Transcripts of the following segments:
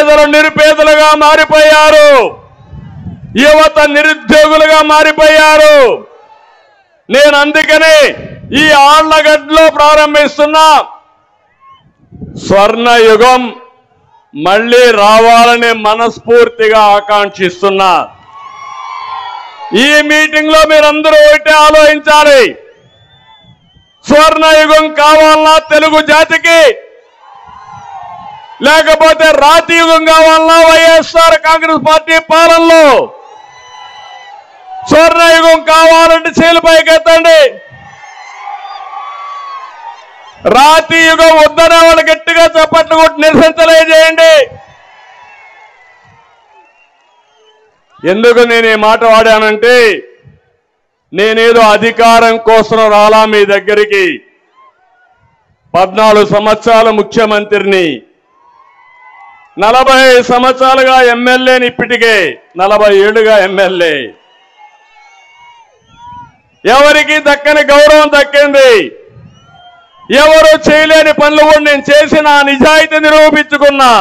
పేదలు నిరుపేదలుగా మారిపోయారు, యువత నిరుద్యోగులుగా మారిపోయారు. నేను అందుకనే ఈ ఆళ్లగడ్డలో ప్రారంభిస్తున్న స్వర్ణయుగం మళ్ళీ రావాలని మనస్ఫూర్తిగా ఆకాంక్షిస్తున్నా. ఈ మీటింగ్ లో మీరందరూ ఒకటే ఆలోచించాలి. స్వర్ణయుగం కావాలన్నా తెలుగు జాతికి, లేకపోతే రాతి యుగం కావాలన్నా వైఎస్ఆర్ కాంగ్రెస్ పార్టీ పాలనలో? స్వర్ణయుగం కావాలంటే చేలు పైకెత్తండి. రాతి యుగం వద్దనే వాళ్ళు గట్టిగా చప్పట్లు కొట్టి నిరసన తెలియజేయండి. ఎందుకు నేను ఈ మాట వాడానంటే, నేనేదో అధికారం కోసం రాలా మీ దగ్గరికి. 14 సంవత్సరాలు ముఖ్యమంత్రిని, 40 సంవత్సరాలుగా ఎమ్మెల్యేని, ఇప్పటికే 40 ఏళ్లుగా ఎమ్మెల్యే. ఎవరికి దక్కని గౌరవం దక్కింది. ఎవరు చేయలేని పనులు కూడా నేను చేసిన నిజాయితీ నిరూపించుకున్నా.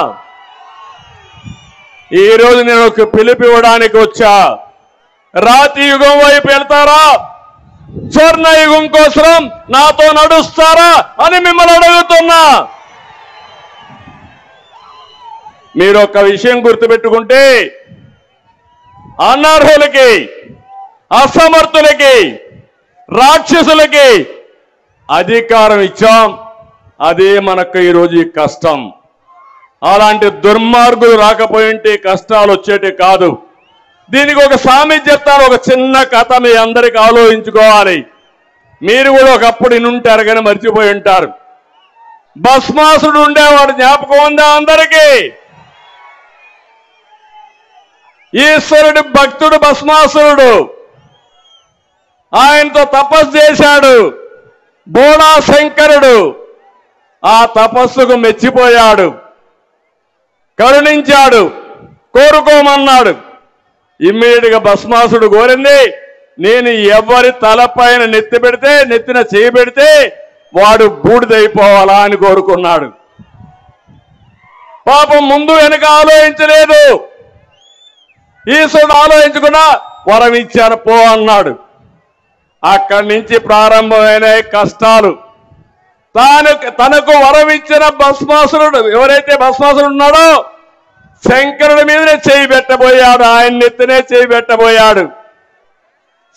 ఈ రోజు నేను ఒక పిలుపు ఇవ్వడానికి వచ్చా. రాతి యుగం వైపు వెళ్తారా, స్వర్ణయుగం కోసం నాతో నడుస్తారా అని మిమ్మల్ని అడుగుతున్నా. మీరు ఒక విషయం గుర్తుపెట్టుకుంటే, అనర్హులకి, అసమర్థులకి, రాక్షసులకి అధికారం ఇచ్చాం. అదే మనకు ఈరోజు ఈ కష్టం. అలాంటి దుర్మార్గులు రాకపోయింటే కష్టాలు వచ్చేటి కాదు. దీనికి ఒక సామెత చెప్తాను, ఒక చిన్న కథ మీ అందరికి ఆలోచించుకోవాలి. మీరు కూడా ఒకప్పుడు ఇనుంటారు కానీ మర్చిపోయి ఉంటారు. భస్మాసుడు ఉండేవాడు, జ్ఞాపకం ఉందా అందరికీ? ఈశ్వరుడి భక్తుడు భస్మాసురుడు. ఆయనతో తపస్సు చేశాడు బోడా శంకరుడు. ఆ తపస్సుకు మెచ్చిపోయాడు, కరుణించాడు, కోరుకోమన్నాడు. ఇమ్మీడియట్ గా భస్మాసుడు కోరింది, నేను ఎవరి తలపైన నెత్తి పెడితే, నెత్తిన చేయి పెడితే వాడు బూడిదైపోవాలా అని కోరుకున్నాడు. పాపం ముందు వెనక ఆలోచించలేదు. ఈశ్వరుడు ఆలోచించుకున్నా వరం ఇచ్చాను పో అన్నాడు. అక్కడి నుంచి ప్రారంభమైన కష్టాలు. తనకు వరం ఇచ్చిన భస్మాసురుడు, ఎవరైతే భస్మాసురుడు ఉన్నాడో శంకరుడి మీదనే చేయి పెట్టబోయాడు, ఆయన నెత్తినే చేయి పెట్టబోయాడు.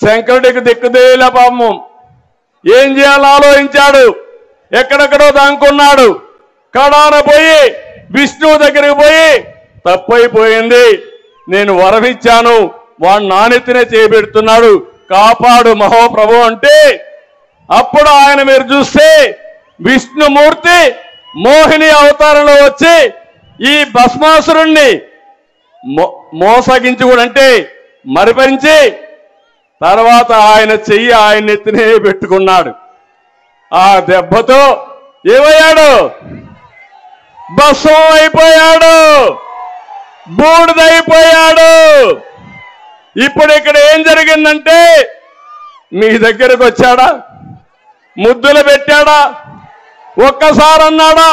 శంకరుడికి దిక్కుదేల పాపం. ఏం చేయాలో ఆలోచించాడు, ఎక్కడెక్కడో దాంకున్నాడు. కడాన పోయి విష్ణువు దగ్గరికి పోయి, తప్పైపోయింది, నేను వరం ఇచ్చాను, వాడు నానెత్తినే చేయి పెడుతున్నాడు, కాపాడు మహోప్రభు అంటే, అప్పుడు ఆయన మీరు చూస్తే విష్ణుమూర్తి మోహిని అవతారంలో వచ్చి ఈ భస్మాసురుణ్ణి మోసగించి కూడా అంటే మరిపరించి తర్వాత ఆయన చెయ్యి ఆయన ఎత్తినే పెట్టుకున్నాడు. ఆ దెబ్బతో ఏమయ్యాడు? భస్మం అయిపోయాడు, బూడిదైపోయాడు. ఇప్పుడు ఇక్కడ ఏం జరిగిందంటే, మీ దగ్గరకు వచ్చాడా? ముద్దులు పెట్టాడా? ఒక్కసారి అన్నాడా?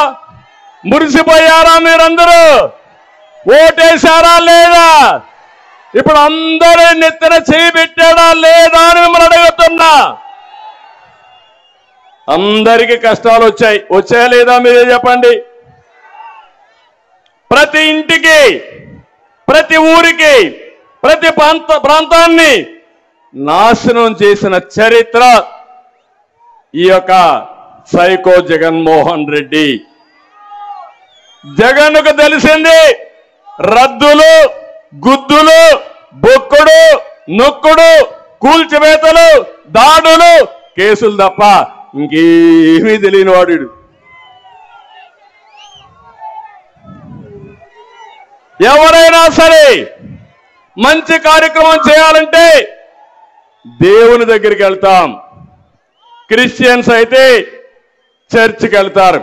మురిసిపోయారా మీరందరూ? ఓటేశారా లేదా? ఇప్పుడు అందరూ నెత్తిన చేయి పెట్టాడా లేదా అని మిమ్మల్ని అడుగుతున్నా. అందరికీ కష్టాలు వచ్చాయా లేదా మీరే చెప్పండి. ప్రతి ఇంటికి, ప్రతి ఊరికి, ప్రతి ప్రాంతాన్ని నాశనం చేసిన చరిత్ర ఈ యొక్క సైకో జగన్మోహన్ రెడ్డి. జగన్కు తెలిసింది రద్దులు, గుద్దులు, బొక్కుడు, నొక్కుడు, కూల్చివేతలు, దాడులు, కేసులు తప్ప ఇంకేమీ తెలియని వాడు. ఎవరైనా సరే మంచి కార్యక్రమం చేయాలంటే దేవుని దగ్గరికి వెళ్తాం. క్రిస్టియన్స్ అయితే చర్చికి వెళ్తారు,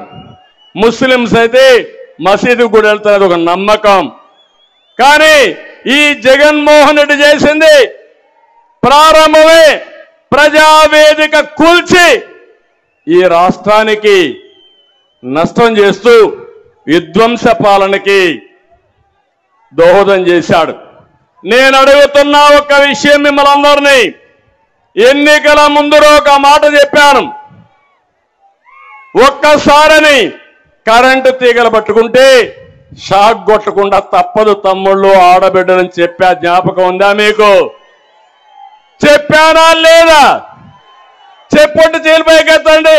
ముస్లిమ్స్ అయితే మసీదుకు కూడా వెళ్తారు, ఒక నమ్మకం. కానీ ఈ జగన్మోహన్ రెడ్డి చేసింది ప్రారంభమే ప్రజావేదిక కూల్చి ఈ రాష్ట్రానికి నష్టం చేస్తూ విధ్వంస పాలనకి దోహదం చేశాడు. నేను అడుగుతున్న ఒక విషయం మిమ్మల్ని అందరినీ, ఎన్నికల ముందు ఒక మాట చెప్పాను, ఒక్కసారని కరెంటు తీగలు పట్టుకుంటే షాక్ కొట్టకుండా తప్పదు తమ్ముళ్ళు ఆడబిడ్డలని చెప్పా, జ్ఞాపకం ఉందా మీకు? చెప్పానా లేదా? చెప్పొట్టు చేలిపోయేకెత్తండి.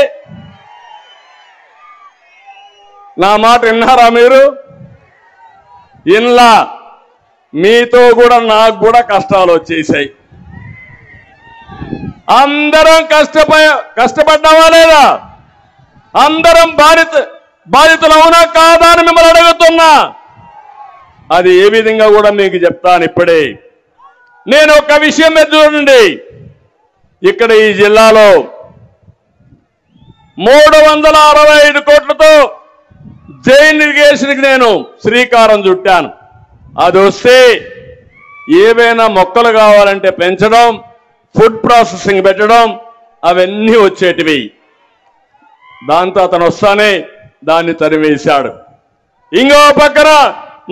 నా మాట విన్నారా మీరు? ఇన్లా మీతో కూడా నాకు కూడా కష్టాలు వచ్చేసాయి. అందరం కష్టపడ్డామా లేదా? అందరం బాధితులు అవునా కాదా అని మిమ్మల్ని అడుగుతున్నా. అది ఏ విధంగా కూడా మీకు చెప్తాను ఇప్పుడే. నేను ఒక విషయం మీద చూడండి, ఇక్కడ ఈ జిల్లాలో 365 కోట్లతో జైన్ ఇరిగేషన్కి నేను శ్రీకారం చుట్టాను. అది వస్తే ఏవైనా మొక్కలు కావాలంటే పెంచడం, ఫుడ్ ప్రాసెసింగ్ పెట్టడం, అవన్నీ వచ్చేటివి. దాంతో అతను వస్తానే దాన్ని తరివేశాడు. ఇంకో పక్కన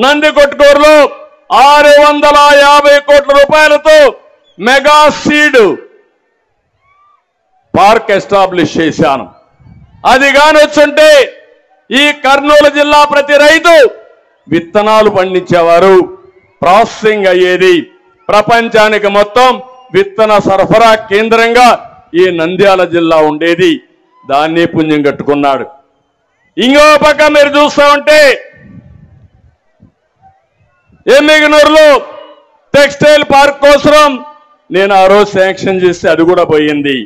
నందికొట్కూరులో 650 కోట్ల రూపాయలతో మెగా సీడ్ పార్క్ ఎస్టాబ్లిష్ చేశాను. అది కాని వచ్చుంటే ఈ కర్నూలు జిల్లా ప్రతి రైతు విత్తనాలు పండించేవారు, ప్రాసెసింగ్ అయ్యేది. ప్రపంచానికి మొత్తం విత్తన సరఫరా కేంద్రంగా ఈ నంద్యాల జిల్లా ఉండేది. దాన్ని పుణ్యం కట్టుకున్నాడు. ఇంకో పక్క మీరు చూస్తూ ఉంటే ఎమ్మిగనూరులో టెక్స్టైల్ పార్క్ కోసం నేను ఆ రోజు శాంక్షన్ చేస్తే అది కూడా పోయింది.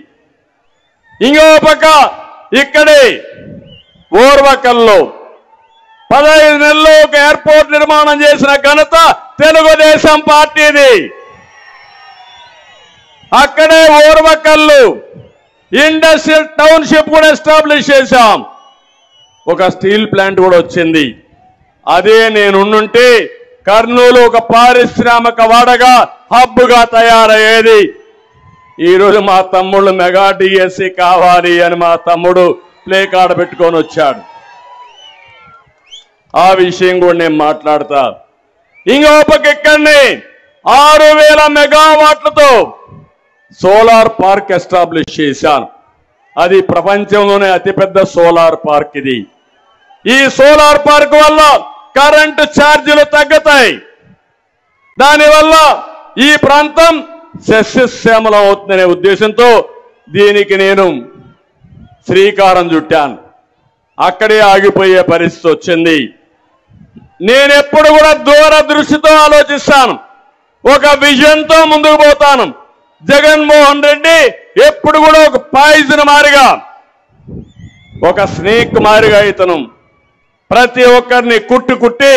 ఇంకో పక్క ఇక్కడే ఓర్వకల్లో 15 నెలల్లో ఒక ఎయిర్పోర్ట్ నిర్మాణం చేసిన ఘనత తెలుగుదేశం పార్టీది. అక్కడే ఓర్వకల్లు ఇండస్ట్రియల్ టౌన్షిప్ కూడా ఎస్టాబ్లిష్ చేశాం. ఒక స్టీల్ ప్లాంట్ కూడా వచ్చింది. అదే నేనుంటే కర్నూలు ఒక పారిశ్రామిక వాడగా హబ్గా తయారయ్యేది. ఈరోజు మా తమ్ముళ్ళు మెగా డిఎస్సి కావాలి అని మా తమ్ముడు ప్లే కార్డ్ పెట్టుకొని వచ్చాడు. ఆ విషయం కూడా నేను మాట్లాడతా. ఇంకో పక్క ఇక్కడనే 6000 మెగావాట్లతో సోలార్ పార్క్ ఎస్టాబ్లిష్ చేశాను. అది ప్రపంచంలోనే అతిపెద్ద సోలార్ పార్క్ ఇది. ఈ సోలార్ పార్క్ వల్ల కరెంటు ఛార్జీలు తగ్గుతాయి. దానివల్ల ఈ ప్రాంతం సస్యశ్యామలం అవుతుందనే ఉద్దేశంతో దీనికి నేను శ్రీకారం చుట్టాను. అక్కడే ఆగిపోయే పరిస్థితి వచ్చింది. నేనెప్పుడు కూడా దూరదృష్టితో ఆలోచిస్తాను, ఒక విజన్తో ముందుకు పోతాను. జగన్మోహన్ రెడ్డి ఎప్పుడు కూడా ఒక పాయిజన్ మారిగా, ఒక స్నేక్ మారిగా ఇతను ప్రతి ఒక్కరిని కుట్టి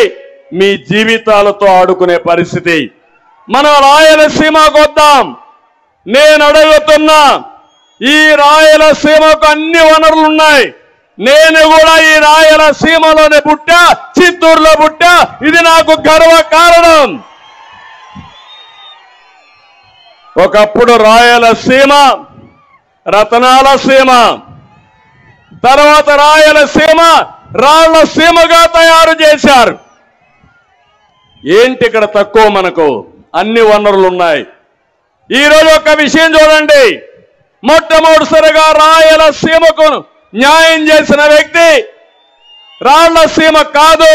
మీ జీవితాలతో ఆడుకునే పరిస్థితి. మనం రాయలసీమకు వద్దాం. నేను అడుగుతున్నా, ఈ రాయలసీమకు అన్ని వనరులు ఉన్నాయి. నేను కూడా ఈ రాయలసీమలోనే పుట్టా, చిత్తూరులో పుట్టా. ఇది నాకు గర్వ కారణం. ఒకప్పుడు రాయలసీమ రతనాల సీమ, తర్వాత రాయలసీమ రాళ్ల సీమగా తయారు చేశారు. ఏంటి ఇక్కడ తక్కువ? మనకు అన్ని వనరులు ఉన్నాయి. ఈరోజు ఒక విషయం చూడండి, మొట్టమొదటిసారిగా రాయలసీమకు న్యాయం చేసిన వ్యక్తి రాళ్ల సీమ కాదు,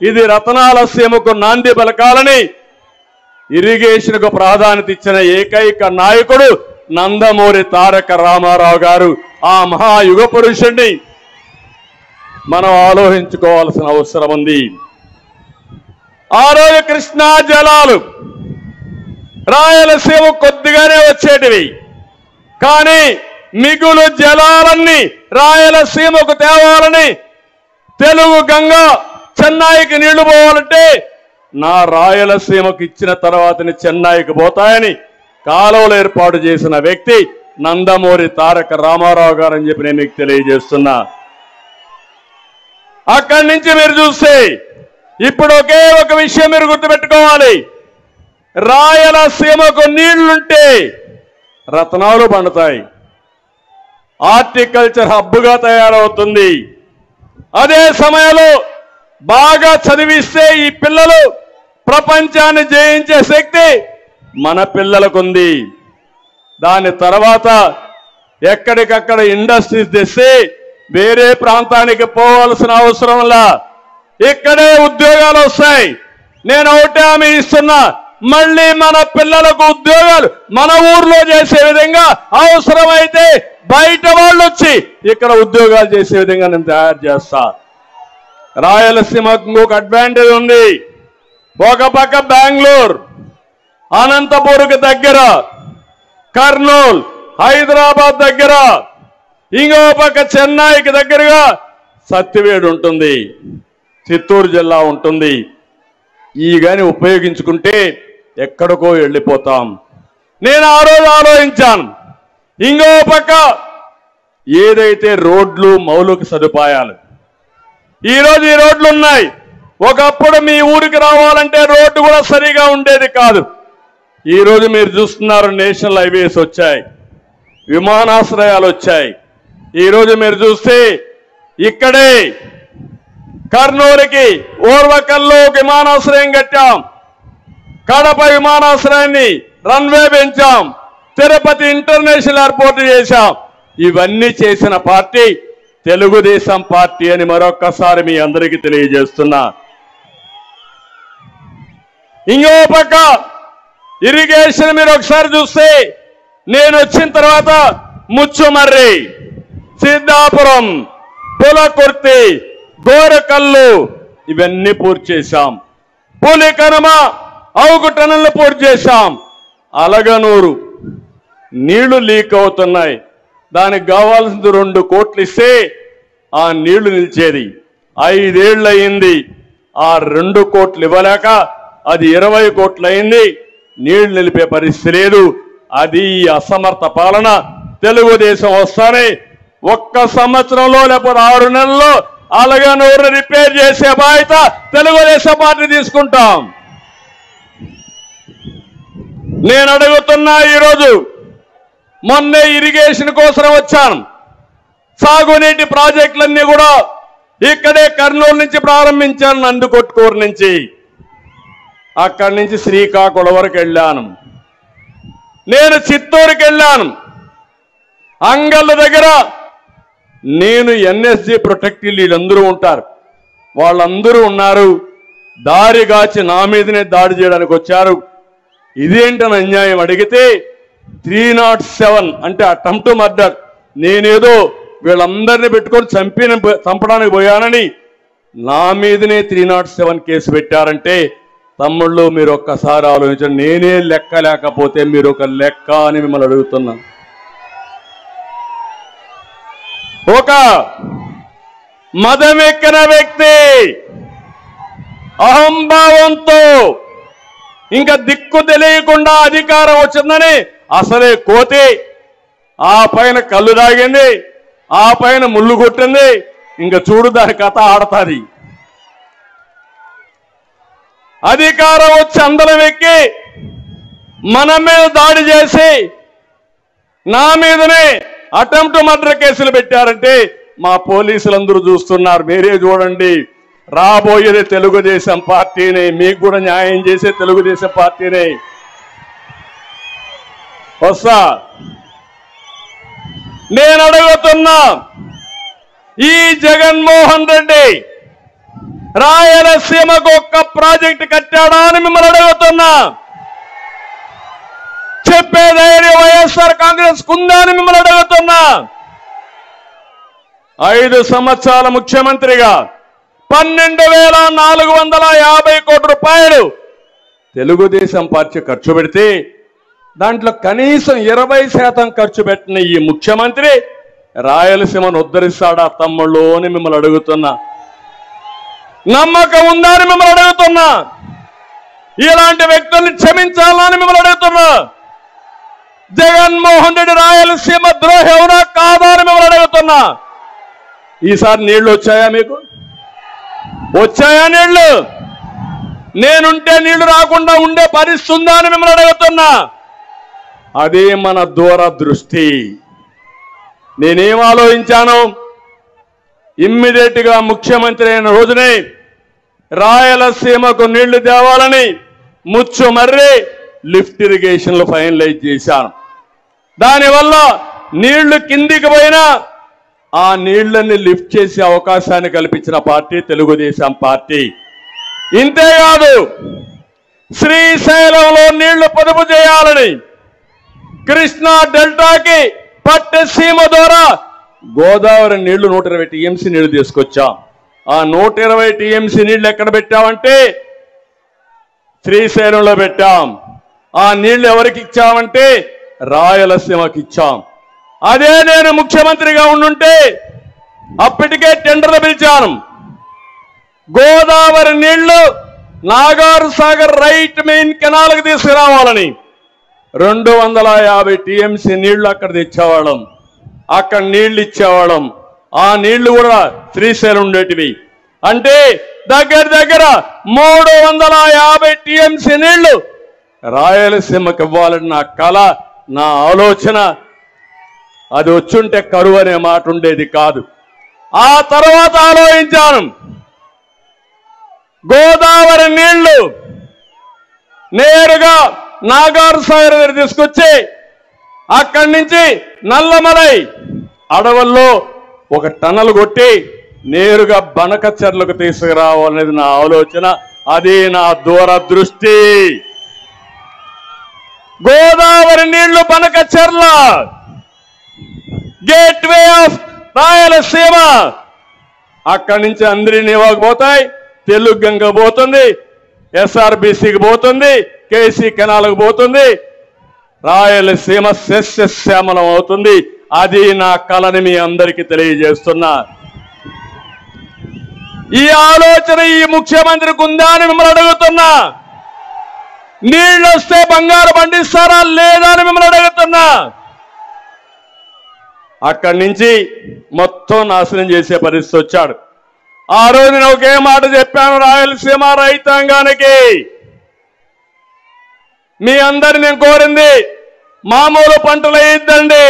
ఇది రతనాల సీమకు నాంది పలకాలని ఇరిగేషన్కు ప్రాధాన్యత ఇచ్చిన ఏకైక నాయకుడు నందమూరి తారక రామారావు గారు. ఆ మహాయుగ పురుషుడిని మనం ఆలోచించుకోవాల్సిన అవసరం ఉంది. ఆ రోజు కృష్ణా జలాలు రాయలసీమ కొద్దిగానే వచ్చేటివి, కానీ మిగులు జలాలన్నీ రాయలసీమకు తేవాలని, తెలుగు గంగ చెన్నైకి నీళ్లు పోవాలంటే నా రాయలసీమకు ఇచ్చిన తర్వాతని చెన్నైకి పోతాయని కాలువలు ఏర్పాటు చేసిన వ్యక్తి నందమూరి తారక రామారావు గారు అని చెప్పి నేను మీకు తెలియజేస్తున్నా. అక్కడి నుంచి మీరు చూస్తే ఇప్పుడు ఒకే ఒక విషయం మీరు గుర్తుపెట్టుకోవాలి, రాయలసీమకు నీళ్లుంటే రత్నాలు పండుతాయి, హార్టికల్చర్ హబ్గా తయారవుతుంది. అదే సమయంలో బాగా చదివిస్తే ఈ పిల్లలు ప్రపంచాన్ని జయించే శక్తి మన పిల్లలకుంది. దాని తర్వాత ఎక్కడికక్కడ ఇండస్ట్రీస్ తెసి వేరే ప్రాంతానికి పోవాల్సిన అవసరంలా ఇక్కడే ఉద్యోగాలు వస్తాయి. నేను ఒకటే హామీ ఇస్తున్నా, మళ్ళీ మన పిల్లలకు ఉద్యోగాలు మన ఊర్లో చేసే విధంగా, అవసరమైతే బయట వాళ్ళు వచ్చి ఇక్కడ ఉద్యోగాలు చేసే విధంగా నేను తయారు చేస్తా. రాయలసీమకు ఇంకొక అడ్వాంటేజ్ ఉంది. ఒక పక్క బెంగళూరు, అనంతపూర్కి దగ్గర, కర్నూలు, హైదరాబాద్ దగ్గర, ఇంకో పక్క చెన్నైకి దగ్గరగా సత్యవేడు ఉంటుంది, చిత్తూరు జిల్లా ఉంటుంది. ఈ గాని ఉపయోగించుకుంటే ఎక్కడికో వెళ్ళిపోతాం. నేను ఆ రోజు ఆలోచించాను, ఇంకో పక్క ఏదైతే రోడ్లు, మౌలిక సదుపాయాలు, ఈరోజు ఈ రోడ్లు ఉన్నాయి. ఒకప్పుడు మీ ఊరికి రావాలంటే రోడ్డు కూడా సరిగా ఉండేది కాదు. ఈరోజు మీరు చూస్తున్నారు, నేషనల్ హైవేస్ వచ్చాయి, విమానాశ్రయాలు వచ్చాయి. ఈరోజు మీరు చూస్తే ఇక్కడే కర్నూలుకి ఓర్వకల్లో విమానాశ్రయం కట్టాం, కడప విమానాశ్రయాన్ని రన్వే పెంచాం, తిరుపతి ఇంటర్నేషనల్ ఎయిర్పోర్ట్ చేశాం. ఇవన్నీ చేసిన పార్టీ తెలుగుదేశం పార్టీ అని మరొక్కసారి మీ అందరికీ తెలియజేస్తున్నా. ఇంకో పక్క ఇరిగేషన్ మీరు ఒకసారి చూస్తే, నేను వచ్చిన తర్వాత ముచ్చుమర్రి, సిద్ధాపురం, పులకుర్తి, గోరకల్లు ఇవన్నీ పూర్తి చేశాం. పులికనమ, అవుగు టనల్ని పూర్తి చేశాం. అలగనూరు నీళ్లు లీక్ అవుతున్నాయి, దానికి కావాల్సింది 2 కోట్లు ఇస్తే ఆ నీళ్లు నిలిచేది. 5 ఏళ్ళు అయింది, ఆ 2 కోట్లు ఇవ్వలేక అది 20 కోట్లు అయింది. నీళ్లు నిలిపే పరిస్థితి లేదు. అది అసమర్థ పాలన. తెలుగుదేశం వస్తానే 1 సంవత్సరంలో లేకపోతే 6 నెలల్లో అలగనూరు రిపేర్ చేసే బాధ్యత తెలుగుదేశం పార్టీ తీసుకుంటాం. నేను అడుగుతున్నా, ఈరోజు మొన్నే ఇరిగేషన్ కోసం వచ్చాను. సాగునీటి ప్రాజెక్టులన్నీ కూడా ఇక్కడే కర్నూలు నుంచి ప్రారంభించాను, నందికొట్కూరు నుంచి. అక్కడి నుంచి శ్రీకాకుళం వరకు వెళ్ళాను. నేను చిత్తూరుకి వెళ్ళాను. అంగళ్ళ దగ్గర నేను ఎన్ఎస్జీ ప్రొటెక్టివ్ వీళ్ళందరూ ఉంటారు, వాళ్ళందరూ ఉన్నారు. దారిగాచి నా మీదనే దాడి చేయడానికి వచ్చారు. ఇదేంటని అన్యాయం అడిగితే 307 అంటే అటెంప్ట్ టు మర్డర్, నేనేదో వీళ్ళందరినీ పెట్టుకొని చంపడానికి పోయానని నా మీదనే 307 కేసు పెట్టారంటే, తమ్ముళ్ళు మీరు ఒక్కసారి ఆలోచించండి. నేనే లెక్క లేకపోతే మీరు ఒక లెక్క అని మిమ్మల్ని అడుగుతున్నాను. ఒక మదమెక్కిన వ్యక్తి అహంభావంతో ఇంకా దిక్కు తెలియకుండా అధికారం వచ్చిందని అసలే కోతి, ఆ పైన కళ్ళు తాగింది, ఆ పైన ముళ్ళు కొట్టింది. ఇంకా చూడు దాని కథ ఆడతాది. అధికారం వచ్చి అందరం ఎక్కి మన మీద దాడి చేసి నా మీదనే అటెంప్ట్ మర్డర్ కేసులు పెట్టారంటే మా పోలీసులందరూ చూస్తున్నారు. మీరే చూడండి, రాబోయేది తెలుగుదేశం పార్టీని, మీకు కూడా న్యాయం చేసే తెలుగుదేశం పార్టీని వస్తా. నేను అడుగుతున్నా, ఈ జగన్మోహన్ రెడ్డి రాయలసీమకు 1 ప్రాజెక్టు కట్టాడా అని మిమ్మల్ని అడుగుతున్నా. చెప్పే ధైర్యం వైఎస్ఆర్ కాంగ్రెస్ కుందా అని మిమ్మల్ని అడుగుతున్నా. 5 సంవత్సరాల ముఖ్యమంత్రిగా 12,450 కోట్ల రూపాయలు తెలుగుదేశం పార్టీ ఖర్చు పెడితే దాంట్లో కనీసం 20% ఖర్చు పెట్టిన ఈ ముఖ్యమంత్రి రాయలసీమను ఉద్ధరిస్తాడా తమ్ముళ్ళు అని మిమ్మల్ని అడుగుతున్నా. నమ్మకం ఉందా అని మిమ్మల్ని అడుగుతున్నా. ఇలాంటి వ్యక్తుల్ని క్షమించాలని మిమ్మల్ని అడుగుతున్నా. జగన్మోహన్ రెడ్డి రాయలసీమ ద్రోహి అవునా కాదా అని మిమ్మల్ని అడుగుతున్నా. ఈసారి నీళ్లు వచ్చాయా? మీకు వచ్చాయా నీళ్లు? నేనుంటే నీళ్లు రాకుండా ఉండే పరిస్థితి ఉందా అని మిమ్మల్ని అడుగుతున్నా. అదే మన దూరదృష్టి. నేనేం ఆలోచించాను, ఇమ్మీడియట్ గా ముఖ్యమంత్రి అయిన రోజునే రాయలసీమకు నీళ్లు తేవాలని ముచ్చుమర్రి లిఫ్ట్ ఇరిగేషన్లు ఫైనలైజ్ చేశాను. దానివల్ల నీళ్లు కిందికి పోయినా ఆ నీళ్లని లిఫ్ట్ చేసే అవకాశాన్ని కల్పించిన పార్టీ తెలుగుదేశం పార్టీ. ఇంతేకాదు, శ్రీశైలంలో నీళ్లు పొదుపు చేయాలని కృష్ణా డెల్టాకి పట్టసీమ ద్వారా గోదావరి నీళ్లు 120 టీఎంసీ నీళ్లు తీసుకొచ్చాం. ఆ 120 టీఎంసీ నీళ్లు ఎక్కడ పెట్టామంటే శ్రీశైలంలో పెట్టాం. ఆ నీళ్లు ఎవరికి ఇచ్చామంటే రాయలసీమకి ఇచ్చాం. అదే నేను ముఖ్యమంత్రిగా ఉండుంటే అప్పటికే టెండర్లు పిలిచాను. గోదావరి నీళ్లు నాగార్ సాగర్ రైట్ మెయిన్ కెనాల్కి తీసుకురావాలని 250 టీఎంసీ నీళ్లు అక్కడ తెచ్చేవాళ్ళం. అక్కడ నీళ్లు ఇచ్చేవాళ్ళం. ఆ నీళ్లు కూడా శ్రీశైలం ఉండేటివి. అంటే దగ్గర దగ్గర 350 టీఎంసీ నీళ్లు రాయలసీమకి ఇవ్వాలని నా కళ, నా ఆలోచన. అది వచ్చుంటే కరువు అనే మాట ఉండేది కాదు. ఆ తర్వాత ఆలోచించాను, గోదావరి నీళ్లు నేరుగా నాగార్ సాగర్ దగ్గర తీసుకొచ్చి అక్కడి నుంచి నల్లమలై అడవుల్లో ఒక టనల్ కొట్టి నేరుగా బనకచెర్లకు తీసుకురావాలనేది నా ఆలోచన. అది నా దూరదృష్టి. గోదావరి నీళ్లు బనకచెర్ల గేట్వే ఆఫ్ రాయలసీమ. అక్కడి నుంచి అంద్రినీవాకు పోతాయి, తెలుగు గంగ పోతుంది, ఎస్ఆర్బిసికి పోతుంది, కేసీ కెనాల్కు పోతుంది, రాయలసీమ సస్యశ్యామలం అవుతుంది. అది నా కళని మీ అందరికీ తెలియజేస్తున్నా. ఈ ఆలోచన ఈ ముఖ్యమంత్రికి ఉందా అని మిమ్మల్ని అడుగుతున్నా. నీళ్ళు వస్తే బంగారు పండిస్తారా లేదా అని మిమ్మల్ని అడుగుతున్నా. అక్కడి నుంచి మొత్తం నాశనం చేసే పరిస్థితి వచ్చాడు. ఆ రోజు నేను ఒకే మాట చెప్పాను రాయలసీమ రైతాంగానికి. మీ అందరిని నేను కోరింది, మామూలు పంటలు వేయద్దండి,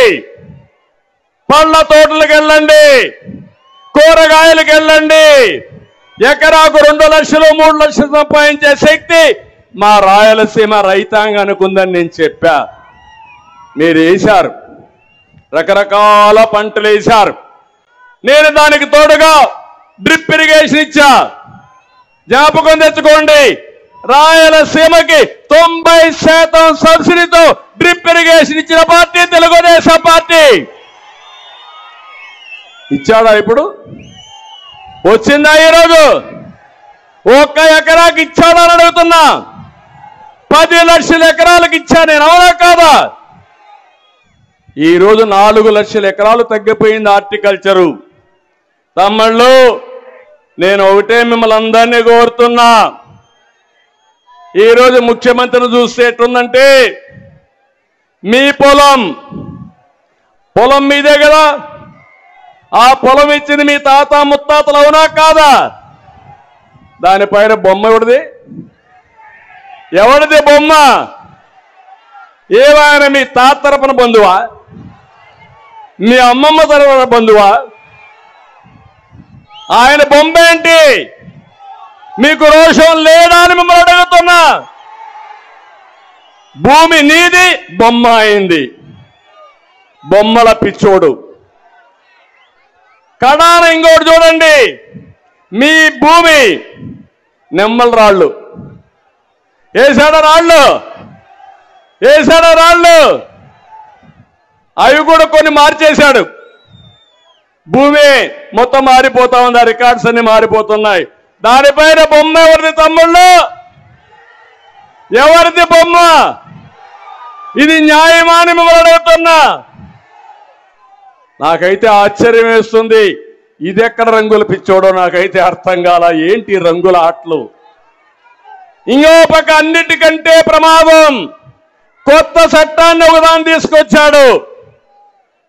పళ్ళ తోటలకు వెళ్ళండి, కూరగాయలకు వెళ్ళండి. ఎకరాకు 2 లక్షలు 3 లక్షలు సంపాదించే శక్తి మా రాయలసీమ రైతాంగానికి ఉందని నేను చెప్పా. మీరు వేశారు, రకరకాల పంటలు వేశారు. నేను దానికి తోడుగా డ్రిప్ ఇరిగేషన్ ఇచ్చా. జ్ఞాపకం తెచ్చుకోండి, రాయలసీమకి 90% సబ్సిడీతో డ్రిప్ ఇరిగేషన్ ఇచ్చిన పార్టీ తెలుగుదేశం పార్టీ. ఇచ్చాడా? ఇప్పుడు వచ్చిందా? ఈరోజు 1 ఎకరాకి ఇచ్చాడా అని అడుగుతున్నా. 10 లక్షల ఎకరాలకు ఇచ్చా నేను, అవునా కాదా? ఈరోజు 4 లక్షల ఎకరాలు తగ్గిపోయింది హార్టికల్చరు. తమ్ముళ్ళు, నేను ఒకటే మిమ్మల్ని అందరినీ కోరుతున్నా. ఈరోజు ముఖ్యమంత్రిని చూస్తే ఎట్లుందంటే, మీ పొలం మీదే కదా, ఆ పొలం ఇచ్చింది మీ తాత ముత్తాతలు, అవునా కాదా? దానిపైన బొమ్మ ఎవరిది బొమ్మ? ఏమైనా మీ తాత తరపున బంధువా? మీ అమ్మమ్మ తరపున బంధువా? ఆయన బొమ్మ ఏంటి? మీకు రోషం లేదా అని మిమ్మల్ని అడుగుతున్నా. భూమి నీది, బొమ్మ అయింది. బొమ్మల పిచ్చోడు. కడాన ఇంకోటి చూడండి, మీ భూమి నెమ్మల రాళ్ళు వేసాడా? రాళ్ళు అవి కూడా కొన్ని మార్చేశాడు. భూమి మొత్తం మారిపోతా ఉంది, ఆ రికార్డ్స్ అన్ని మారిపోతున్నాయి. దానిపైన బొమ్మ ఎవరిది తమ్ముళ్ళు? ఎవరిది బొమ్మ? ఇది న్యాయమా అని మిమ్మల్ని అడుగుతున్నా. నాకైతే ఆశ్చర్యం వేస్తుంది. ఇది ఎక్కడ రంగుల పిచ్చోడో నాకైతే అర్థం కాల. ఏంటి రంగుల ఆటలు? ఇంకో పక్క అన్నిటికంటే ప్రమాదం, కొత్త చట్టాన్ని ఒకదాన్ని తీసుకొచ్చాడు.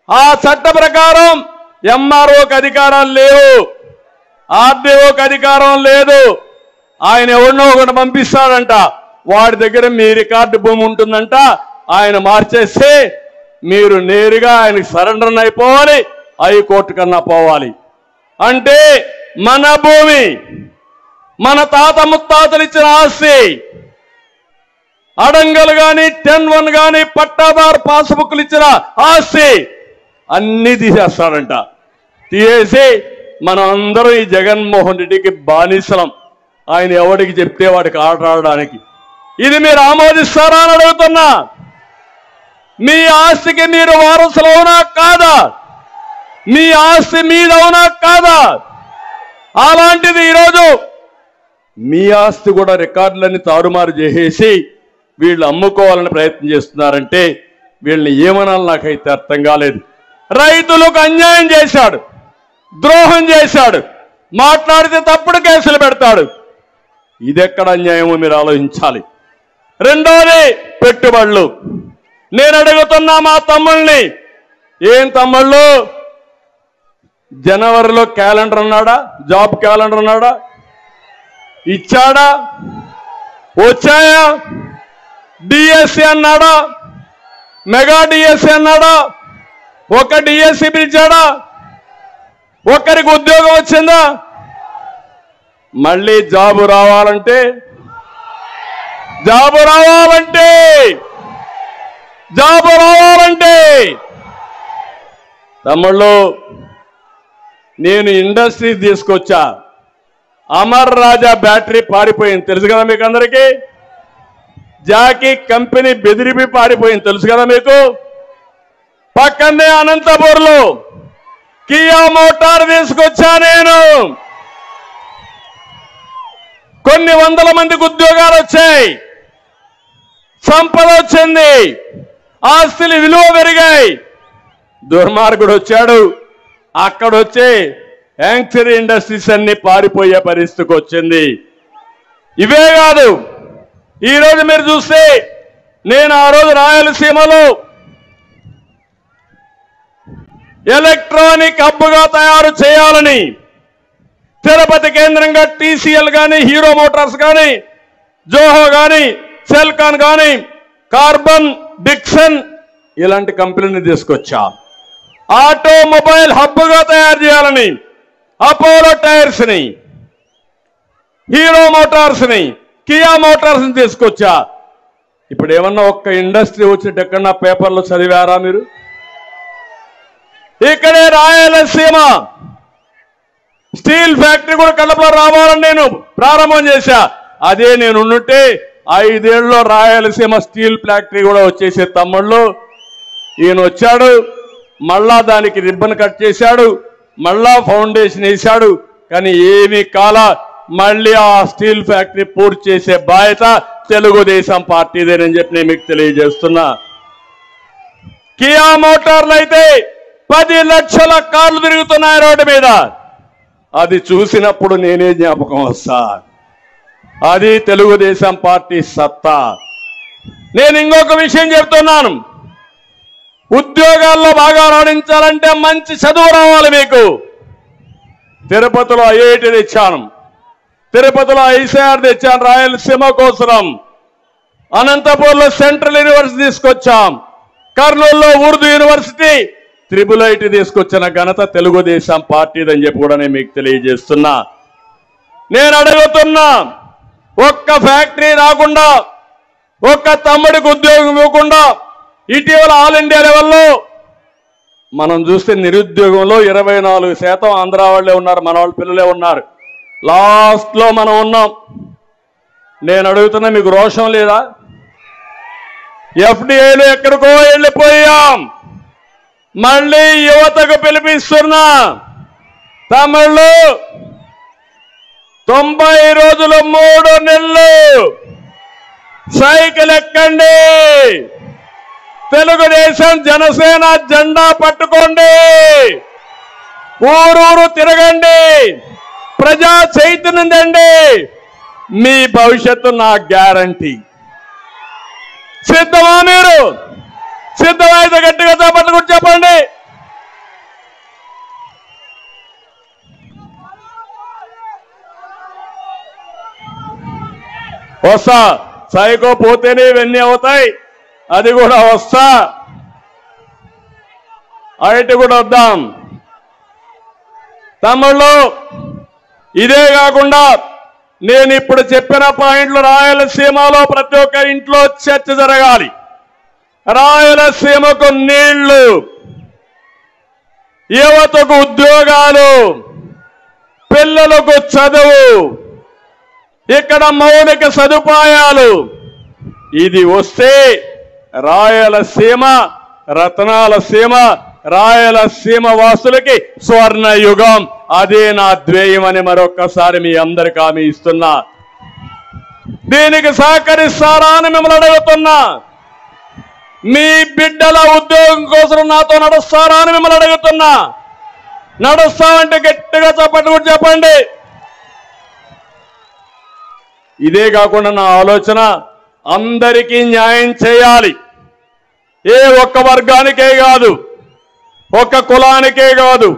ఆ చట్ట ప్రకారం ఎంఆర్ఓకి అధికారాలు లేవు, ఆర్డీఓకి అధికారం లేదు. ఆయన ఎవరినో ఒకటి పంపిస్తాడంట, వాడి దగ్గర మీ రికార్డు భూమి ఉంటుందంట. ఆయన మార్చేస్తే మీరు నేరుగా ఆయనకి సరెండర్ అయిపోవాలి, హైకోర్టు కన్నా పోవాలి. అంటే మన భూమి మన తాత ముత్తాతలు ఇచ్చిన ఆస్తి అడంగలు గాని 10-1 గాని పట్టాదారు పాస్బుక్లు ఇచ్చిన ఆస్తి అన్ని తీసేస్తాడంట. తీసేసి మనం అందరం ఈ జగన్మోహన్ రెడ్డికి బానిసలం. ఆయన ఎవడికి చెప్తే వాడికి ఆట ఆడడానికి. ఇది మీరు ఆమోదిస్తారా అని అడుగుతున్నా. మీ ఆస్తికి మీరు వారసులు అవునా కాదా? మీ ఆస్తి మీదవునా కాదా? అలాంటిది ఈరోజు మీ ఆస్తి కూడా రికార్డులన్నీ తారుమారు చేసేసి వీళ్ళు అమ్ముకోవాలని ప్రయత్నం చేస్తున్నారంటే వీళ్ళని ఏమనాలి నాకైతే అర్థం కాలేదు. రైతులకు అన్యాయం చేశాడు, ద్రోహం చేశాడు, మాట్లాడితే తప్పుడు కేసులు పెడతాడు. ఇదెక్కడ అన్యాయమో మీరు ఆలోచించాలి. రెండోది పెట్టుబడులు. నేను అడుగుతున్నా మా తమ్ముళ్ళని, ఏం తమ్ముళ్ళు జనవరిలో క్యాలెండర్ అన్నాడా? జాబ్ క్యాలెండర్ అన్నాడా? ఇచ్చాడా? వచ్చాయా? డిఎస్సి అన్నాడా? మెగా డిఎస్సి అన్నాడా? ఒక డిఎస్సి పిలిచాడా? ఒక్కరికి ఉద్యోగం వచ్చిందా? మళ్ళీ జాబు రావాలంటే తమ్ముళ్ళు నేను ఇండస్ట్రీ తీసుకొచ్చా. అమర్ రాజా బ్యాటరీ పారిపోయింది తెలుసు కదా మీకు అందరికీ. జాకీ కంపెనీ బెదిరిపి పారిపోయింది తెలుసు కదా మీకు. పక్కనే అనంతపూర్లో కియా మోటార్ తీసుకొచ్చా నేను. కొన్ని వందల మందికి ఉద్యోగాలు వచ్చాయి, సంపద వచ్చింది, ఆస్తులు విలువ పెరిగాయి. దుర్మార్గుడు వచ్చాడు, అక్కడొచ్చే యాంక్చరీ ఇండస్ట్రీస్ అన్ని పారిపోయే పరిస్థితికి వచ్చింది. ఇవే కాదు, ఈరోజు మీరు చూస్తే నేను ఆ రోజు రాయలసీమలో ఎలక్ట్రానిక్ హబ్గా తయారు చేయాలని తిరుపతి కేంద్రంగా టీసీఎల్ కానీ, హీరో మోటార్స్ కానీ, జోహో కానీ, సెల్కాన్ కానీ, కార్బన్, డిక్సన్ ఇలాంటి కంపెనీని తీసుకొచ్చా. ఆటోమొబైల్ హబ్గా తయారు చేయాలని అపోలో టైర్స్ ని, హీరో మోటార్స్ ని, కియా మోటార్స్ ని తీసుకొచ్చా. ఇప్పుడు ఏమన్నా ఒక్క ఇండస్ట్రీ వచ్చేటి ఎక్కడన్నా పేపర్లో చదివారా మీరు? ఇక్కడే రాయలసీమ స్టీల్ ఫ్యాక్టరీ కూడా కడపలో రావాలని నేను ప్రారంభం చేశా. అదే నేను ఉంటే 5 ఏళ్లలో రాయలసీమ స్టీల్ ఫ్యాక్టరీ కూడా వచ్చేసే. తమ్ముళ్ళు ఈయన వచ్చాడు, మళ్ళా దానికి రిబ్బన్ కట్ చేశాడు, మళ్ళా ఫౌండేషన్ వేశాడు. కానీ ఏమీ కాల మళ్ళీ ఆ స్టీల్ ఫ్యాక్టరీ పూర్తి చేసే బాధ్యత తెలుగుదేశం పార్టీదేనని చెప్పి నేను మీకు తెలియజేస్తున్నా. కియా మోటార్లు అయితే 10 లక్షల కార్లు తిరుగుతున్నాయి రోడ్డు మీద. అది చూసినప్పుడు నేనే జ్ఞాపకం వస్తా. అది తెలుగుదేశం పార్టీ సత్తా. నేను ఇంకొక విషయం చెప్తున్నాను, ఉద్యోగాల్లో బాగా రాణించాలంటే మంచి చదువు రావాలి మీకు. తిరుపతిలో ఐఐటి తెచ్చాను, తిరుపతిలో ఐసీఆర్ తెచ్చాను రాయలసీమ కోసం. అనంతపూర్లో సెంట్రల్ యూనివర్సిటీ తీసుకొచ్చాం, కర్నూలులో ఉర్దూ యూనివర్సిటీ, IIIT తీసుకొచ్చిన ఘనత తెలుగుదేశం పార్టీదని చెప్పి కూడా నేను మీకు తెలియజేస్తున్నా. నేను అడుగుతున్నా, ఒక్క ఫ్యాక్టరీ రాకుండా, ఒక్క తమ్ముడికి ఉద్యోగం ఇవ్వకుండా ఇటీవల ఆల్ ఇండియా లెవెల్లో మనం చూస్తే నిరుద్యోగంలో 24% ఆంధ్ర వాళ్ళే ఉన్నారు, మన వాళ్ళ పిల్లలే ఉన్నారు. లాస్ట్ లో మనం ఉన్నాం. నేను అడుగుతున్నా, మీకు రోషం లేదా? FDIలో ఎక్కడికో వెళ్ళిపోయాం. మళ్ళీ యువతకు పిలిపిస్తున్నా, తమిళు 90 రోజులు 3 నెలలు సైకిల్ ఎక్కండి, తెలుగుదేశం జనసేన జెండా పట్టుకోండి, ఊరూరు తిరగండి, ప్రజా చైతన్యం తండి, మీ భవిష్యత్తు నా గ్యారంటీ. సిద్ధమా మీరు? సిద్ధమైతే గట్టిగా చేపట్టు కూడా చెప్పండి. వస్తా, సైకో పోతేనే ఇవన్నీ అవుతాయి, అది కూడా వస్తా. ఐటీ కూడా వద్దాం తమ్ముళ్ళు. ఇదే కాకుండా నేను ఇప్పుడు చెప్పిన పాయింట్లు రాయలసీమలో ప్రతి ఒక్క ఇంట్లో చర్చ జరగాలి. రాయలసీమకు నీళ్లు, యువతకు ఉద్యోగాలు, పిల్లలకు చదువు, ఇక్కడ మౌలిక సదుపాయాలు, ఇది వస్తే రాయలసీమ రత్నాల సీమ, రాయలసీమ వాసులకి స్వర్ణ యుగం. అదే నా ధ్యేయం అని మరొక్కసారి మీ అందరికీ హామీ ఇస్తున్నా. దీనికి సహకరిస్తారా అని మిమ్మల్ని అడుగుతున్నా. మీ బిడ్డల ఉద్యోగం కోసం నాతో నడుస్తారా అని మిమ్మల్ని అడుగుతున్నా. నడుస్తామంటే గట్టిగా చప్పట్లు కూడా చెప్పండి. ఇదే కాకుండా నా ఆలోచన అందరికీ న్యాయం చేయాలి. ఏ ఒక్క వర్గానికే కాదు, ఒక కులానికే కాదు,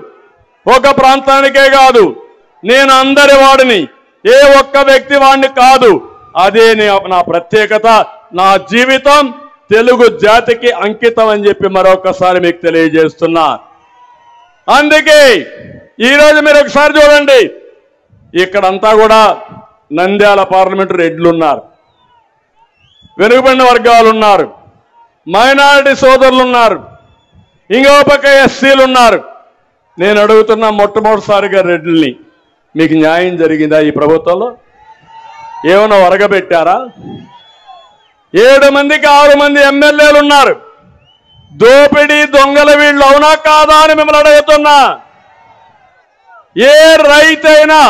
ఒక ప్రాంతానికే కాదు. నేను అందరి వాడిని, ఏ ఒక్క వ్యక్తి వాడిని కాదు. అదే నా ప్రత్యేకత, నా జీవితం తెలుగు జాతికి అంకితం అని చెప్పి మరొకసారి మీకు తెలియజేస్తున్నా. అందుకే ఈరోజు మీరు ఒకసారి చూడండి, ఇక్కడంతా కూడా నంద్యాల పార్లమెంటు రెడ్లు ఉన్నారు, వెనుకబడిన వర్గాలు ఉన్నారు, మైనారిటీ సోదరులు ఉన్నారు, ఇంకో పక్క ఎస్సీలు ఉన్నారు. నేను అడుగుతున్నా మొట్టమొదటిసారిగా రెడ్లని, మీకు న్యాయం జరిగిందా ఈ ప్రభుత్వంలో? ఏమైనా వరగబెట్టారా? 7 మందికి 6 మంది ఎమ్మెల్యేలు ఉన్నారు. దోపిడీ దొంగల వీళ్ళు అవునా కాదా అని మిమ్మల్ని అడుగుతున్నా. ఏ రైతైనా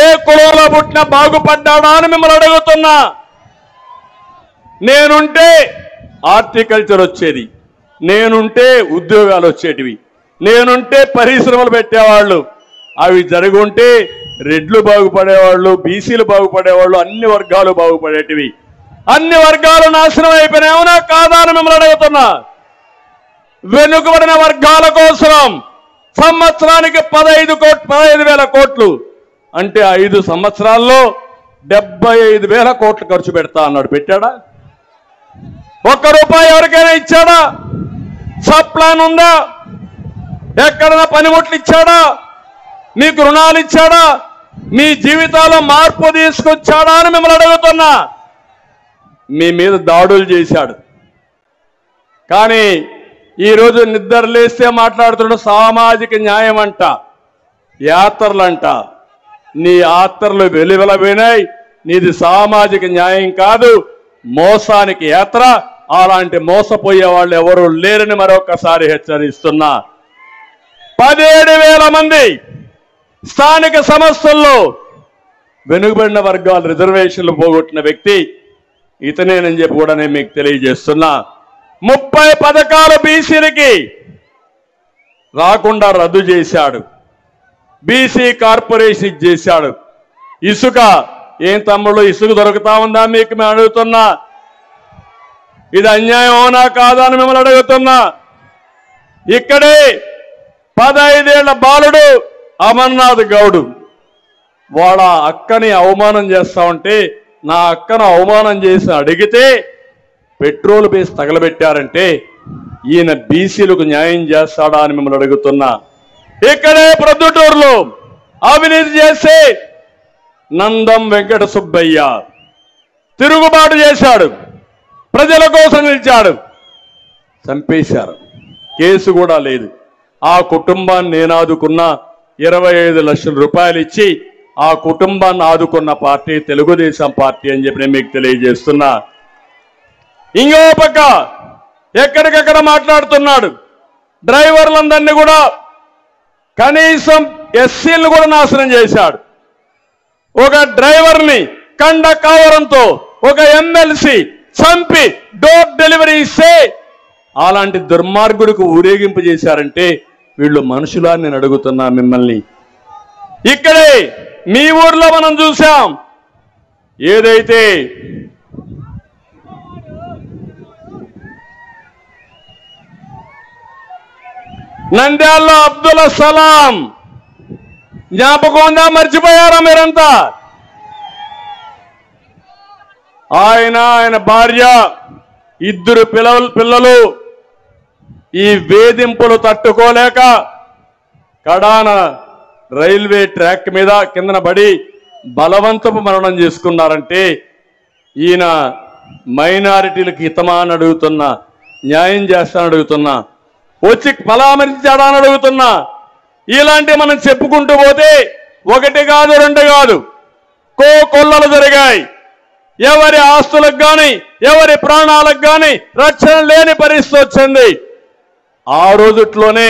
ఏ కులంలో పుట్టినా బాగుపడ్డాడా అని మిమ్మల్ని అడుగుతున్నా. నేనుంటే హార్టికల్చర్ వచ్చేది, నేనుంటే ఉద్యోగాలు వచ్చేటివి, నేనుంటే పరిశ్రమలు పెట్టేవాళ్ళు. అవి జరుగుంటే రెడ్లు బాగుపడేవాళ్ళు, బీసీలు బాగుపడేవాళ్ళు, అన్ని వర్గాలు బాగుపడేటివి. అన్ని వర్గాలు నాశనం అయిపోయినాయి అవునా కాదా అని మిమ్మల్ని అడుగుతున్నా. వెనుకబడిన వర్గాల కోసం సంవత్సరానికి 15,000 కోట్లు అంటే 5 సంవత్సరాల్లో 75,000 కోట్లు ఖర్చు పెడతా అన్నాడు. పెట్టాడా? ₹1 ఎవరికైనా ఇచ్చాడా? సబ్ ప్లాన్ ఉందా? ఎక్కడైనా పనిముట్లు ఇచ్చాడా? మీకు రుణాలు ఇచ్చాడా? మీ జీవితాల్లో మార్పు తీసుకొచ్చాడా అని మిమ్మల్ని అడుగుతున్నా. మీ మీద దాడులు చేశాడు. కానీ ఈరోజు నిద్ర లేస్తే మాట్లాడుతున్న సామాజిక న్యాయం అంట, యాత్రలంట. నీ యాత్రలు వెలువెలబోయినాయి. నీది సామాజిక న్యాయం కాదు, మోసానికి యాత్ర. అలాంటి మోసపోయే వాళ్ళు ఎవరు లేరని మరొకసారి హెచ్చరిస్తున్నా. 17,000 మంది స్థానిక సంస్థల్లో వెనుకబడిన వర్గాల రిజర్వేషన్లు పోగొట్టిన వ్యక్తి ఇతనేనని చెప్పి కూడా నేను మీకు తెలియజేస్తున్నా. 30 పథకాలు బీసీలకి రాకుండా రద్దు చేశాడు. బీసీ కార్పొరేషన్ చేశాడు. ఇసుక ఏం తమ్ముళ్ళు, ఇసుక దొరుకుతా ఉందా మీకు మేము అడుగుతున్నా. ఇది అన్యాయం అవునా కాదా అని మిమ్మల్ని అడుగుతున్నా. ఇక్కడే 15 ఏళ్ల బాలుడు అమర్నాథ్ గౌడు వాళ్ళ అక్కని అవమానం చేస్తా ఉంటే, నా అక్కను అవమానం చేసి అడిగితే పెట్రోల్ బేస్ తగలబెట్టారంటే ఈయన బీసీలకు న్యాయం చేస్తాడా అని మిమ్మల్ని అడుగుతున్నా. ఇక్కడే ప్రొద్దుటూరులో అవినీతి చేసి నందం వెంకట సుబ్బయ్య తిరుగుబాటు చేశాడు, ప్రజల కోసం నిలిచాడు, చంపేశారు. కేసు కూడా లేదు. ఆ కుటుంబాన్ని నేను ఆదుకున్న 25 లక్షల రూపాయలు ఇచ్చి ఆ కుటుంబాన్ని ఆదుకున్న పార్టీ తెలుగుదేశం పార్టీ అని చెప్పి నేను మీకు తెలియజేస్తున్నా. ఇంకో పక్క ఎక్కడికక్కడ మాట్లాడుతున్నాడు. డ్రైవర్లందరినీ కూడా కనీసం ఎస్సీలను కూడా నాశనం చేశాడు. ఒక డ్రైవర్ని కండ కావరంతో ఒక ఎమ్మెల్సీ చంపి డోర్ డెలివరీ ఇస్తే అలాంటి దుర్మార్గుడికి ఊరేగింపు చేశారంటే వీళ్ళు మనుషులా నేను అడుగుతున్నా మిమ్మల్ని. ఇక్కడే మీ ఊర్లో మనం చూసాం, ఏదైతే నంద్యాలలో అబ్దుల్ సలాం జ్ఞాపకం ఉందా? మర్చిపోయారా మీరంతా? ఆయన భార్య 2 పిల్లలు ఈ వేధింపులు తట్టుకోలేక కడాన రైల్వే ట్రాక్ మీద కిందన పడి బలవంతపు మరణం చేసుకున్నారంటే ఈయన మైనారిటీలకు హితమా అని అడుగుతున్నా, న్యాయం చేస్తానని అడుగుతున్నా, వచ్చి పరామర్శించాడా అని అడుగుతున్నా. ఇలాంటి మనం చెప్పుకుంటూ పోతే ఒకటి కాదు రెండు కాదు కోకొల్లలు జరిగాయి. ఎవరి ఆస్తులకు కానీ ఎవరి ప్రాణాలకు కానీ రక్షణ లేని పరిస్థితి వచ్చింది. ఆ రోజుట్లోనే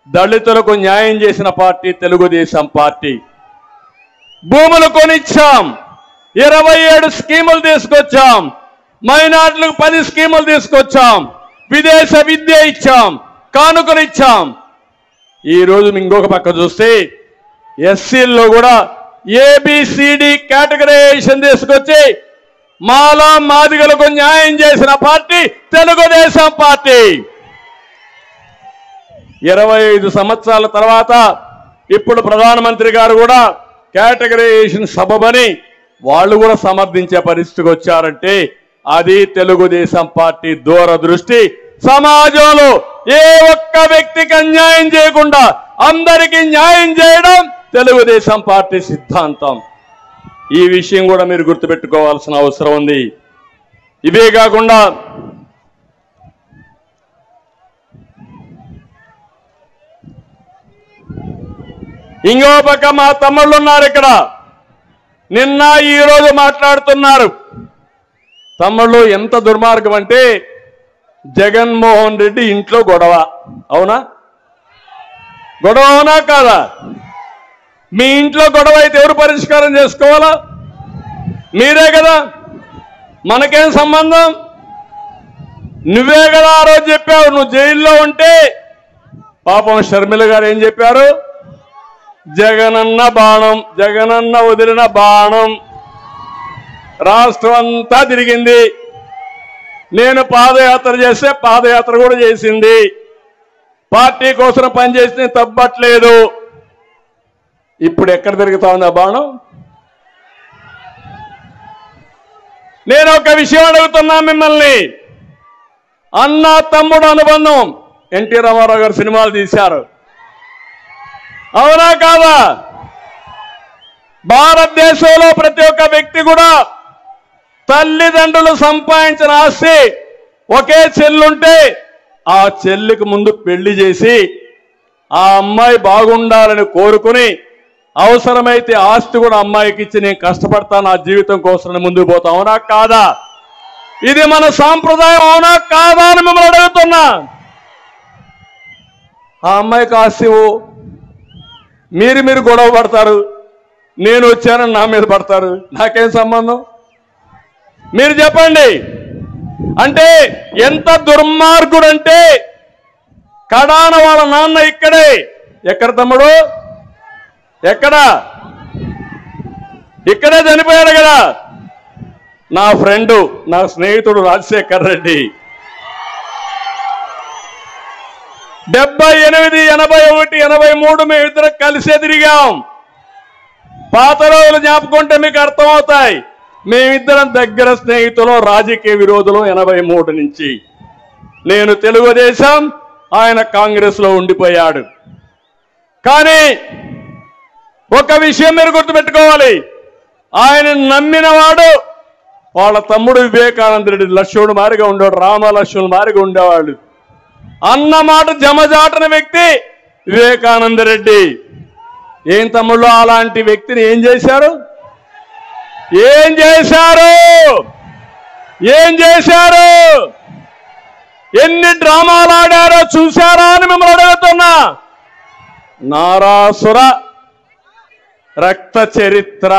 దళితులకు న్యాయం చేసిన పార్టీ తెలుగుదేశం పార్టీ. భూములు కొనిచ్చాం, 27 స్కీములు తీసుకొచ్చాం, మైనార్టీలకు 10 స్కీములు తీసుకొచ్చాం, విదేశ విద్య ఇచ్చాం, కానుకనిచ్చాం. ఈ రోజు ఇంకొక పక్క చూస్తే ఎస్సీల్లో కూడా ఏబిసిడి కేటగరైజేషన్ తీసుకొచ్చి మాలా మాదిగలకు న్యాయం చేసిన పార్టీ తెలుగుదేశం పార్టీ. 25 సంవత్సరాల తర్వాత ఇప్పుడు ప్రధానమంత్రి గారు కూడా కేటగరైజేషన్ సబబని వాళ్ళు కూడా సమర్థించే పరిస్థితికి వచ్చారంటే అది తెలుగుదేశం పార్టీ దూరదృష్టి. సమాజంలో ఏ ఒక్క వ్యక్తికి అన్యాయం చేయకుండా అందరికీ న్యాయం చేయడం తెలుగుదేశం పార్టీ సిద్ధాంతం. ఈ విషయం కూడా మీరు గుర్తుపెట్టుకోవాల్సిన అవసరం ఉంది. ఇవే కాకుండా ఇంకో పక్క మా తమ్ముళ్ళు ఉన్నారు ఇక్కడ, నిన్న ఈ రోజు మాట్లాడుతున్నారు. తమ్ముళ్ళు ఎంత దుర్మార్గం అంటే జగన్మోహన్ రెడ్డి ఇంట్లో గొడవ. అవునా? గొడవ అవునా కాదా? మీ ఇంట్లో గొడవ అయితే ఎవరు పరిష్కారం చేసుకోవాలా? మీరే కదా. మనకేం సంబంధం? నువ్వే కదా ఆ రోజు చెప్పావు. నువ్వు జైల్లో ఉంటే పాపం షర్మిల గారు ఏం చెప్పారు? జగనన్న బాణం, జగనన్న వదిలిన బాణం రాష్ట్రం అంతా తిరిగింది. నేను పాదయాత్ర చేస్తే పాదయాత్ర కూడా చేసింది. పార్టీ కోసం పనిచేసి తప్పట్లేదు. ఇప్పుడు ఎక్కడ తిరుగుతా ఉంది ఆ బాణం? నేను ఒక విషయం అడుగుతున్నా మిమ్మల్ని. అన్న తమ్ముడు అనుబంధం ఎన్టీ రామారావు గారు సినిమాలు తీశారు. అవునా కాదా? భారతదేశంలో ప్రతి ఒక్క వ్యక్తి కూడా తల్లిదండ్రులు సంపాదించిన ఆస్తి ఒకే చెల్లుంటే ఆ చెల్లికి ముందు పెళ్లి చేసి ఆ అమ్మాయి బాగుండాలని కోరుకుని అవసరమైతే ఆస్తి కూడా అమ్మాయికి ఇచ్చి నేను కష్టపడతాను నా జీవితం కోసం ముందుకు పోతా. అవునా కాదా? ఇది మన సాంప్రదాయం. అవునా కాదా అని మిమ్మల్ని అడుగుతున్నా. ఆ అమ్మాయికి ఆస్తి మీరు గొడవ పడతారు, నేను వచ్చానని నా మీద పడతారు. నాకేం సంబంధం? మీరు చెప్పండి. అంటే ఎంత దుర్మార్గుడు అంటే కడాన వాళ్ళ నాన్న ఇక్కడే. ఎక్కడ తమ్ముడు? ఎక్కడ? ఇక్కడే చనిపోయాడు కదా. నా ఫ్రెండు, నా స్నేహితుడు రాజశేఖర్ రెడ్డి 78, 81, 83 మేమిద్దరం కలిసే తిరిగాం. పాత రోజులు జ్ఞాపకుంటే మీకు అర్థమవుతాయి. మేమిద్దరం దగ్గర స్నేహితులు, రాజకీయ విరోధులు. 83 నుంచి నేను తెలుగుదేశం, ఆయన కాంగ్రెస్ లో ఉండిపోయాడు. కానీ ఒక విషయం మీరు గుర్తుపెట్టుకోవాలి. ఆయన నమ్మినవాడు వాళ్ళ తమ్ముడు వివేకానంద రెడ్డి లక్ష్మణుడు మారిగా ఉండేవాడు, రామలక్ష్మణుడు మారిగా ఉండేవాడు. అన్నమాట జమజాటన వ్యక్తి వివేకానంద రెడ్డి. ఏం తమ్ముళ్ళు అలాంటి వ్యక్తిని ఏం చేశారు? ఏం చేశారు? ఏం చేశారు? ఎన్ని డ్రామాలు ఆడారో చూశారా అని మిమ్మల్ని అడుగుతున్నా. నారాసుర రక్త చరిత్ర